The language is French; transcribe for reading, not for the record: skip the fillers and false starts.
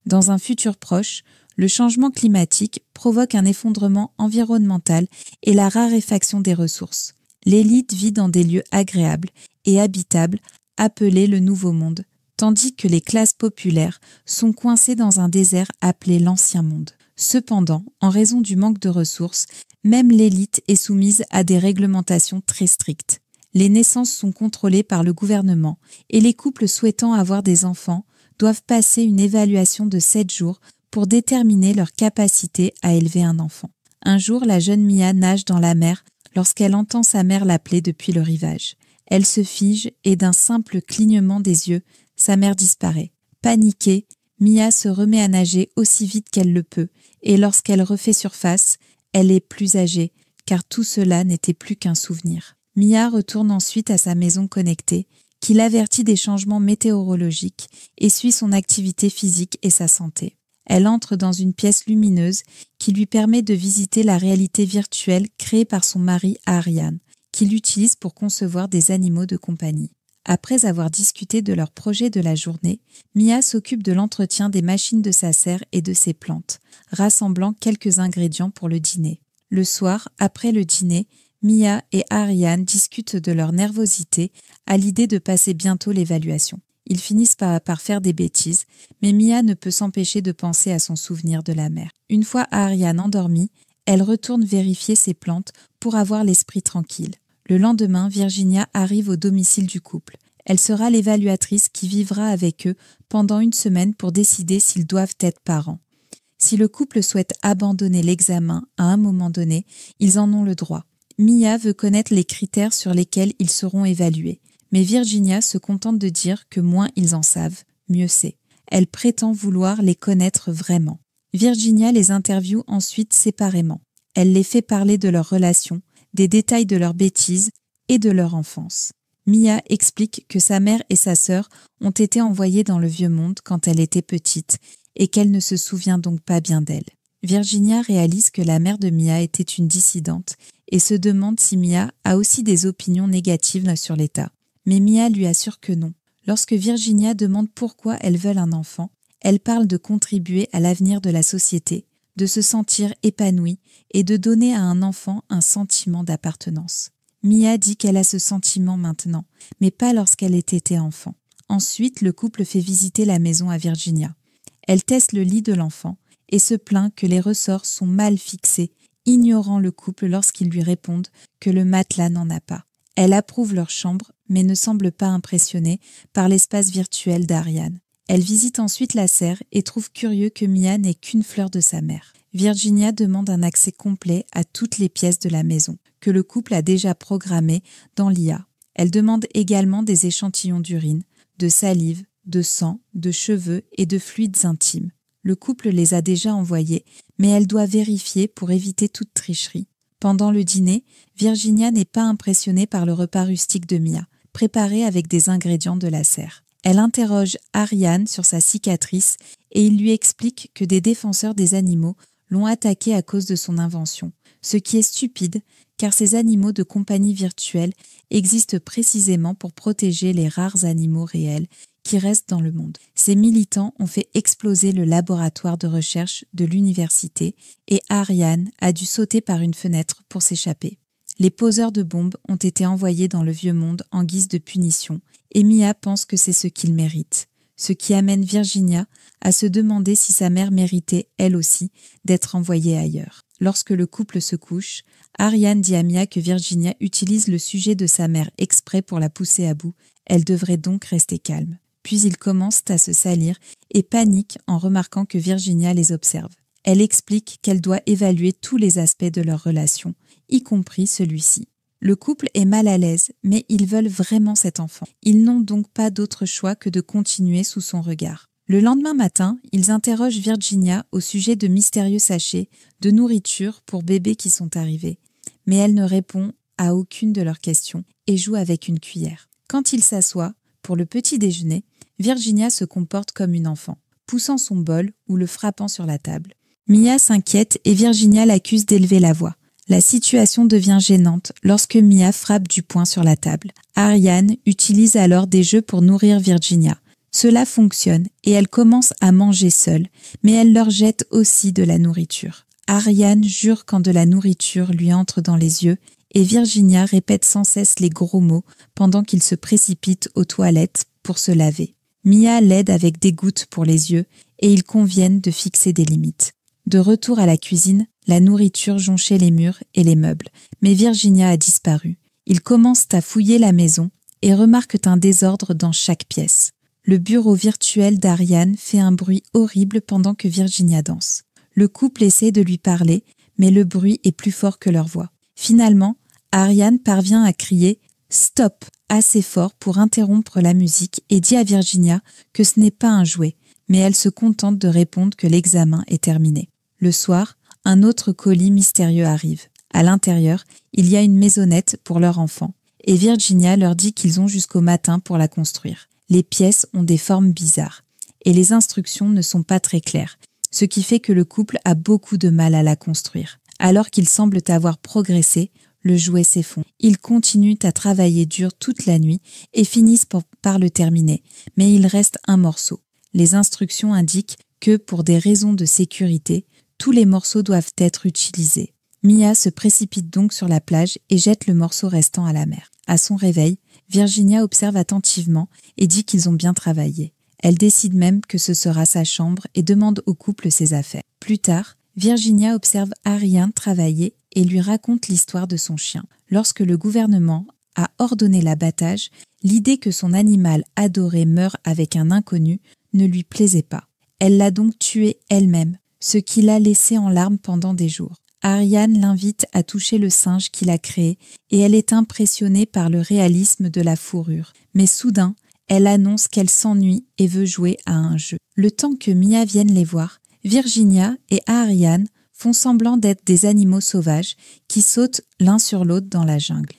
Dans un futur proche, le changement climatique provoque un effondrement environnemental et la raréfaction des ressources. L'élite vit dans des lieux agréables et habitables appelés le Nouveau Monde, tandis que les classes populaires sont coincées dans un désert appelé l'Ancien Monde. Cependant, en raison du manque de ressources, même l'élite est soumise à des réglementations très strictes. Les naissances sont contrôlées par le gouvernement et les couples souhaitant avoir des enfants doivent passer une évaluation de 7 jours pour déterminer leur capacité à élever un enfant. Un jour, la jeune Mia nage dans la mer lorsqu'elle entend sa mère l'appeler depuis le rivage. Elle se fige et d'un simple clignement des yeux, sa mère disparaît. Paniquée, Mia se remet à nager aussi vite qu'elle le peut et lorsqu'elle refait surface, elle est plus âgée car tout cela n'était plus qu'un souvenir. Mia retourne ensuite à sa maison connectée qui l'avertit des changements météorologiques et suit son activité physique et sa santé. Elle entre dans une pièce lumineuse qui lui permet de visiter la réalité virtuelle créée par son mari Ariane, qu'il utilise pour concevoir des animaux de compagnie. Après avoir discuté de leurs projets de la journée, Mia s'occupe de l'entretien des machines de sa serre et de ses plantes, rassemblant quelques ingrédients pour le dîner. Le soir, après le dîner, Mia et Ariane discutent de leur nervosité à l'idée de passer bientôt l'évaluation. Ils finissent par faire des bêtises, mais Mia ne peut s'empêcher de penser à son souvenir de la mer. Une fois Ariane endormie, elle retourne vérifier ses plantes pour avoir l'esprit tranquille. Le lendemain, Virginia arrive au domicile du couple. Elle sera l'évaluatrice qui vivra avec eux pendant une semaine pour décider s'ils doivent être parents. Si le couple souhaite abandonner l'examen à un moment donné, ils en ont le droit. Mia veut connaître les critères sur lesquels ils seront évalués. Mais Virginia se contente de dire que moins ils en savent, mieux c'est. Elle prétend vouloir les connaître vraiment. Virginia les interviewe ensuite séparément. Elle les fait parler de leur relation, des détails de leurs bêtises et de leur enfance. Mia explique que sa mère et sa sœur ont été envoyées dans le vieux monde quand elle était petite et qu'elle ne se souvient donc pas bien d'elle. Virginia réalise que la mère de Mia était une dissidente et se demande si Mia a aussi des opinions négatives sur l'État. Mais Mia lui assure que non. Lorsque Virginia demande pourquoi elles veulent un enfant, elle parle de contribuer à l'avenir de la société, de se sentir épanouie et de donner à un enfant un sentiment d'appartenance. Mia dit qu'elle a ce sentiment maintenant, mais pas lorsqu'elle était enfant. Ensuite, le couple fait visiter la maison à Virginia. Elle teste le lit de l'enfant et se plaint que les ressorts sont mal fixés, ignorant le couple lorsqu'ils lui répondent que le matelas n'en a pas. Elle approuve leur chambre, mais ne semble pas impressionnée par l'espace virtuel d'Ariane. Elle visite ensuite la serre et trouve curieux que Mia n'ait qu'une fleur de sa mère. Virginia demande un accès complet à toutes les pièces de la maison, que le couple a déjà programmées dans l'IA. Elle demande également des échantillons d'urine, de salive, de sang, de cheveux et de fluides intimes. Le couple les a déjà envoyés, mais elle doit vérifier pour éviter toute tricherie. Pendant le dîner, Virginia n'est pas impressionnée par le repas rustique de Mia, préparé avec des ingrédients de la serre. Elle interroge Ariane sur sa cicatrice et il lui explique que des défenseurs des animaux l'ont attaquée à cause de son invention, ce qui est stupide car ces animaux de compagnie virtuelle existent précisément pour protéger les rares animaux réels qui restent dans le monde. Ces militants ont fait exploser le laboratoire de recherche de l'université et Ariane a dû sauter par une fenêtre pour s'échapper. Les poseurs de bombes ont été envoyés dans le vieux monde en guise de punition et Mia pense que c'est ce qu'ils méritent, ce qui amène Virginia à se demander si sa mère méritait, elle aussi, d'être envoyée ailleurs. Lorsque le couple se couche, Ariane dit à Mia que Virginia utilise le sujet de sa mère exprès pour la pousser à bout. Elle devrait donc rester calme. Puis ils commencent à se salir et paniquent en remarquant que Virginia les observe. Elle explique qu'elle doit évaluer tous les aspects de leur relation, y compris celui-ci. Le couple est mal à l'aise, mais ils veulent vraiment cet enfant. Ils n'ont donc pas d'autre choix que de continuer sous son regard. Le lendemain matin, ils interrogent Virginia au sujet de mystérieux sachets de nourriture pour bébés qui sont arrivés. Mais elle ne répond à aucune de leurs questions et joue avec une cuillère. Quand ils s'assoient, pour le petit déjeuner, Virginia se comporte comme une enfant, poussant son bol ou le frappant sur la table. Mia s'inquiète et Virginia l'accuse d'élever la voix. La situation devient gênante lorsque Mia frappe du poing sur la table. Ariane utilise alors des jeux pour nourrir Virginia. Cela fonctionne et elle commence à manger seule, mais elle leur jette aussi de la nourriture. Ariane jure quand de la nourriture lui entre dans les yeux et Virginia répète sans cesse les gros mots pendant qu'ils se précipitent aux toilettes pour se laver. Mia l'aide avec des gouttes pour les yeux et ils conviennent de fixer des limites. De retour à la cuisine, la nourriture jonchait les murs et les meubles, mais Virginia a disparu. Ils commencent à fouiller la maison et remarquent un désordre dans chaque pièce. Le bureau virtuel d'Ariane fait un bruit horrible pendant que Virginia danse. Le couple essaie de lui parler, mais le bruit est plus fort que leur voix. Finalement, Ariane parvient à crier « Stop !» assez fort pour interrompre la musique et dit à Virginia que ce n'est pas un jouet, mais elle se contente de répondre que l'examen est terminé. Le soir, un autre colis mystérieux arrive. À l'intérieur, il y a une maisonnette pour leur enfant, et Virginia leur dit qu'ils ont jusqu'au matin pour la construire. Les pièces ont des formes bizarres, et les instructions ne sont pas très claires, ce qui fait que le couple a beaucoup de mal à la construire. Alors qu'ils semblent avoir progressé, le jouet s'effondre. Ils continuent à travailler dur toute la nuit et finissent par le terminer, mais il reste un morceau. Les instructions indiquent que, pour des raisons de sécurité, tous les morceaux doivent être utilisés. Mia se précipite donc sur la plage et jette le morceau restant à la mer. À son réveil, Virginia observe attentivement et dit qu'ils ont bien travaillé. Elle décide même que ce sera sa chambre et demande au couple ses affaires. Plus tard, Virginia observe Ariane travailler et lui raconte l'histoire de son chien. Lorsque le gouvernement a ordonné l'abattage, l'idée que son animal adoré meure avec un inconnu ne lui plaisait pas. Elle l'a donc tué elle-même, ce qui l'a laissé en larmes pendant des jours. Ariane l'invite à toucher le singe qu'il a créé et elle est impressionnée par le réalisme de la fourrure. Mais soudain, elle annonce qu'elle s'ennuie et veut jouer à un jeu. Le temps que Mia vienne les voir, Virginia et Ariane font semblant d'être des animaux sauvages qui sautent l'un sur l'autre dans la jungle.